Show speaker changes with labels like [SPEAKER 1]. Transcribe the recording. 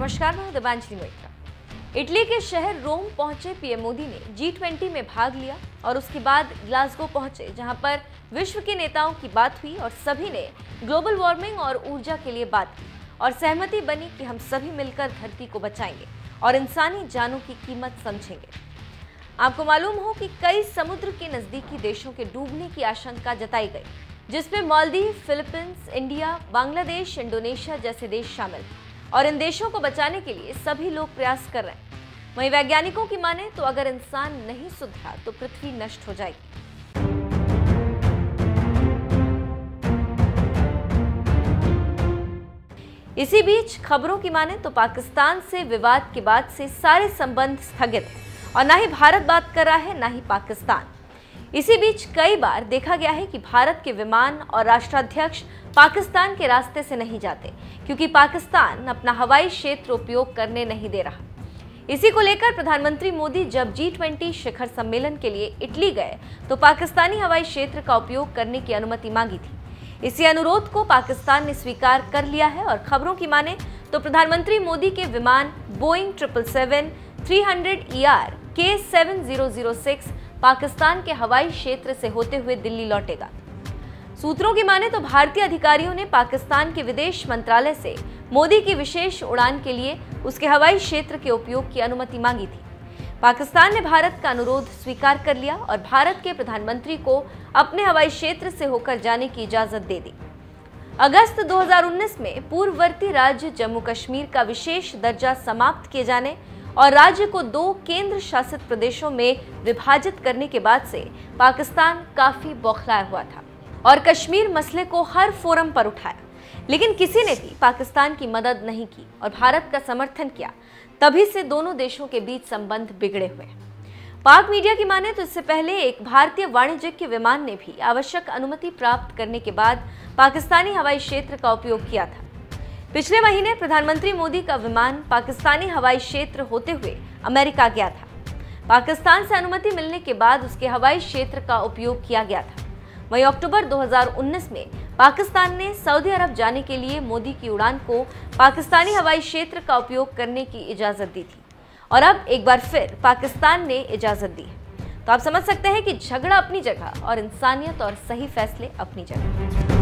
[SPEAKER 1] नमस्कार, मैं दिव्यांजलि मोइत्रा। इटली के शहर रोम पहुंचे पीएम मोदी ने G20 में भाग लिया और उसके बाद ग्लासगो पहुंचे, जहां पर विश्व के नेताओं की बात हुई और सभी ने ग्लोबल वार्मिंग और ऊर्जा के लिए बात की और सहमति बनी कि हम सभी मिलकर धरती को बचाएंगे और इंसानी जानों की कीमत समझेंगे। आपको मालूम हो कि कई समुद्र के नजदीकी देशों के डूबने की आशंका जताई गई, जिसमें Maldives, Philippines, India, Bangladesh, Indonesia जैसे देश शामिल और इन देशों को बचाने के लिए सभी लोग प्रयास कर रहे हैं। वहीं वैज्ञानिकों की माने तो अगर इंसान नहीं सुधरा तो पृथ्वी नष्ट हो जाएगी। इसी बीच खबरों की माने तो पाकिस्तान से विवाद के बाद से सारे संबंध स्थगित हैं और ना ही भारत बात कर रहा है, ना ही पाकिस्तान। इसी बीच कई बार देखा गया है कि भारत के विमान और राष्ट्राध्यक्ष पाकिस्तान के रास्ते से नहीं जाते, क्योंकि पाकिस्तान अपना हवाई क्षेत्र उपयोग करने नहीं दे रहा। इसी को लेकर प्रधानमंत्री मोदी जब G20 शिखर सम्मेलन के लिए इटली गए तो पाकिस्तानी हवाई क्षेत्र का उपयोग करने की अनुमति मांगी थी। इसी अनुरोध को पाकिस्तान ने स्वीकार कर लिया है और खबरों की माने तो प्रधानमंत्री मोदी के विमान बोइंग 777-300ER K7006 पाकिस्तान के हवाई क्षेत्र से होते हुए दिल्ली लौटेगा। सूत्रों की माने तो भारतीय अधिकारियों ने पाकिस्तान के विदेश मंत्रालय से मोदी की विशेष उड़ान के लिए उसके हवाई क्षेत्र के उपयोग की अनुमति मांगी थी। पाकिस्तान ने भारत का अनुरोध स्वीकार कर लिया और भारत के प्रधानमंत्री को अपने हवाई क्षेत्र से होकर जाने की इजाजत दे दी। अगस्त 2019 में पूर्ववर्ती राज्य जम्मू कश्मीर का विशेष दर्जा समाप्त किए जाने और राज्य को 2 केंद्र शासित प्रदेशों में विभाजित करने के बाद से पाकिस्तान काफी बौखलाया हुआ था और कश्मीर मसले को हर फोरम पर उठाया, लेकिन किसी ने भी पाकिस्तान की मदद नहीं की और भारत का समर्थन किया। तभी से दोनों देशों के बीच संबंध बिगड़े हुए हैं। पाक मीडिया की माने तो इससे पहले एक भारतीय वाणिज्यिक विमान ने भी आवश्यक अनुमति प्राप्त करने के बाद पाकिस्तानी हवाई क्षेत्र का उपयोग किया था। पिछले महीने प्रधानमंत्री मोदी का विमान पाकिस्तानी हवाई क्षेत्र होते हुए अमेरिका गया था। पाकिस्तान से अनुमति मिलने के बाद उसके हवाई क्षेत्र का उपयोग किया गया था। वहीं अक्टूबर 2019 में पाकिस्तान ने सऊदी अरब जाने के लिए मोदी की उड़ान को पाकिस्तानी हवाई क्षेत्र का उपयोग करने की इजाजत दी थी और अब एक बार फिर पाकिस्तान ने इजाजत दी है। तो आप समझ सकते हैं कि झगड़ा अपनी जगह और इंसानियत और सही फैसले अपनी जगह।